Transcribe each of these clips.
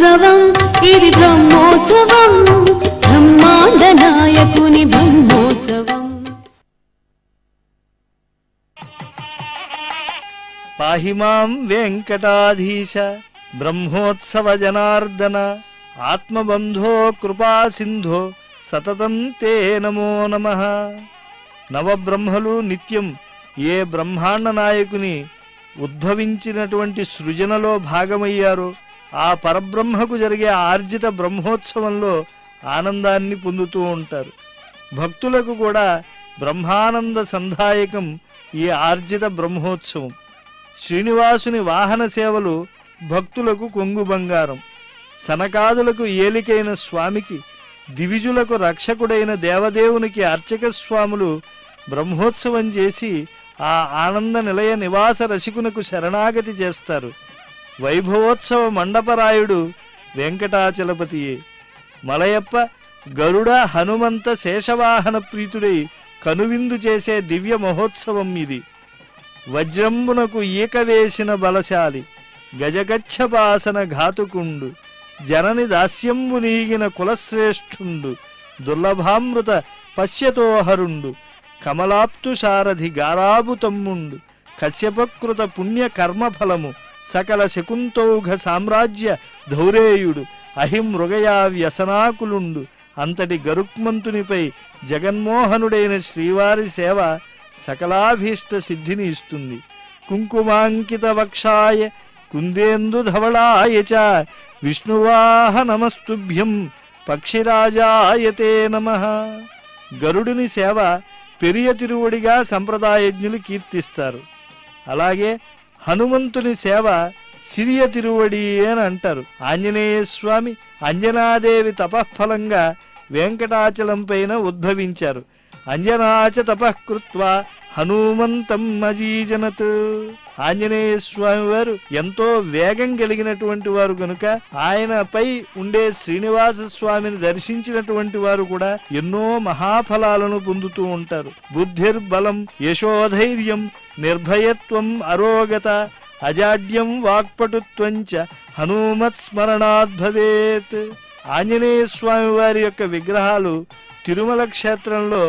బ్రహ్మోత్సవం ఇది బ్రహ్మోత్సవం బ్రహ్మాండ నాయకుని బ్రహ్మోత్సవం. పాహిమాం వెంకటాధీశ బ్రహ్మోత్సవ జనార్దన ఆత్మబంధో కృపాసింధో సతతం తే నమో నమః. నవబ్రహ్మలు నిత్యం ఏ బ్రహ్మాండ నాయకుని ఉద్భవించినటువంటి సృజనలో భాగమయ్యారో ఆ పరబ్రహ్మకు జరిగే ఆర్జిత బ్రహ్మోత్సవంలో ఆనందాన్ని పొందుతూ ఉంటారు. భక్తులకు కూడా బ్రహ్మానంద సంధాయకం ఈ ఆర్జిత బ్రహ్మోత్సవం. శ్రీనివాసుని వాహన సేవలు భక్తులకు కొంగు బంగారం. సనకాదులకు ఏలికైన స్వామికి, దివిజులకు రక్షకుడైన దేవదేవునికి అర్చక స్వాములు బ్రహ్మోత్సవం చేసి ఆ ఆనంద నిలయ నివాస రసికునకు శరణాగతి చేస్తారు. వైభవోత్సవ మండపరాయుడు వెంకటాచలపతియే. మలయప్ప గరుడ హనుమంత శేషవాహన ప్రీతుడై కనువిందు చేసే దివ్య మహోత్సవం ఇది. వజ్రంబునకు ఈక వేసిన బలశాలి, గజగచ్చపాసన ఘాతుకుండు, జనని దాస్యంబు నీగిన కులశ్రేష్ఠుండు, దుర్లభామృత పశ్యతోహరుండు, కమలాప్తు సారథి గారాబు తమ్ముండు, కశ్యపకృత పుణ్య కర్మఫలము, సకల శకుంతౌఘ సామ్రాజ్య ధౌరేయుడు, అహిమృగయా వ్యసనాకులుండు, అంతటి గరుక్మంతునిపై జగన్మోహనుడైన శ్రీవారి సేవ సకలాభీష్ట సిద్ధిని ఇస్తుంది. కుంకుమాంకిత వక్షాయ కుందేందు ధవళాయ చ విష్ణువాహ నమస్తుభ్యం పక్షిరాజాయతే నమః. గరుడుని సేవ పెరియ తిరువడిగా సంప్రదాయజ్ఞులు కీర్తిస్తారు. అలాగే హనుమంతుని సేవ సిరియ తిరువడి అని అంటారు. ఆంజనేయ స్వామి అంజనాదేవి తపఃఫలంగా వెంకటాచలం పైన ఉద్భవించారు. అంజనాచ తపఃకృత్వా హనుమంతం అజీజనత్. ఆంజనేయ స్వామి వారు ఎంతో వేగం కలిగినటువంటి వారు కనుక ఆయనపై ఉండే శ్రీనివాస స్వామిని దర్శించినటువంటి వారు కూడా ఎన్నో మహాఫలాలను పొందుతూ ఉంటారు. బుద్ధిర్బలం యశోధైర్యం నిర్భయత్వం అరోగత అజాడ్యం వాక్పటుత్వంచ హనుమత్స్మరణాద్ భవేత్. ఆంజనేయ స్వామి వారి యొక్క విగ్రహాలు తిరుమల క్షేత్రంలో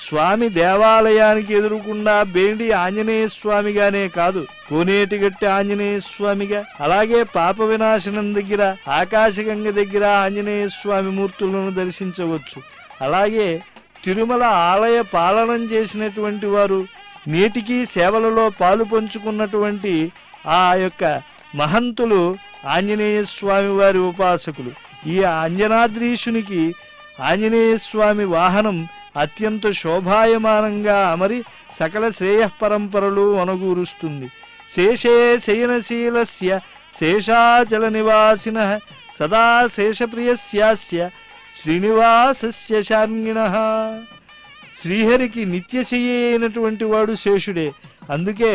స్వామి దేవాలయానికి ఎదురుకుండా బేండి ఆంజనేయ స్వామిగానే కాదు, కోనేటిగట్టి ఆంజనేయ స్వామిగా, అలాగే పాప వినాశనం దగ్గర ఆకాశగంగ దగ్గర ఆంజనేయ స్వామి మూర్తులను దర్శించవచ్చు. అలాగే తిరుమల ఆలయ పాలనం చేసినటువంటి వారు, నేటికి సేవలలో పాలు పంచుకున్నటువంటి ఆ యొక్క మహంతులు ఆంజనేయ స్వామి వారి ఉపాసకులు. ఈ అంజనాద్రీషునికి ఆంజనేయ స్వామి వాహనం అత్యంత శోభాయమానంగా అమరి సకల శ్రేయఃపరంపరలు అనుగూరుస్తుంది. శేషే శయనశీలస్య శేషాచల నివాసినః సదా శేషప్రియస్యాస్య శ్రీనివాసస్య శార్ంగిణః. శ్రీహరికి నిత్యశయ్య అయినటువంటి వాడు శేషుడే. అందుకే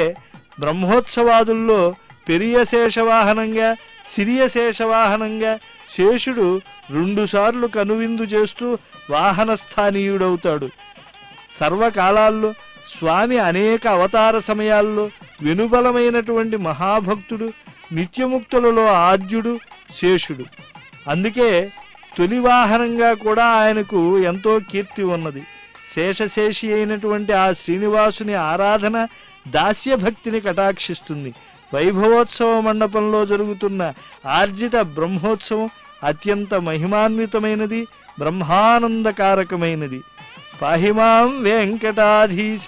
బ్రహ్మోత్సవాదుల్లో పెరియ శేషవాహనంగా, సిరియ శేషవాహనంగా శేషుడు 2 సార్లు కనువిందు చేస్తూ వాహనస్థానీయుడవుతాడు. సర్వకాలాల్లో స్వామి అనేక అవతార సమయాల్లో వెనుబలమైనటువంటి మహాభక్తుడు, నిత్యముక్తులలో ఆద్యుడు శేషుడు. అందుకే తొలి వాహనంగా కూడా ఆయనకు ఎంతో కీర్తి ఉన్నది. శేషశేషి అయినటువంటి ఆ శ్రీనివాసుని ఆరాధన దాస్యభక్తిని కటాక్షిస్తుంది. వైభవోత్సవ మండపంలో జరుగుతున్న ఆర్జిత బ్రహ్మోత్సవం అత్యంత మహిమాన్వితమైనది, బ్రహ్మానందకారకమైనది. పాహిమాం వెంకటాధీశ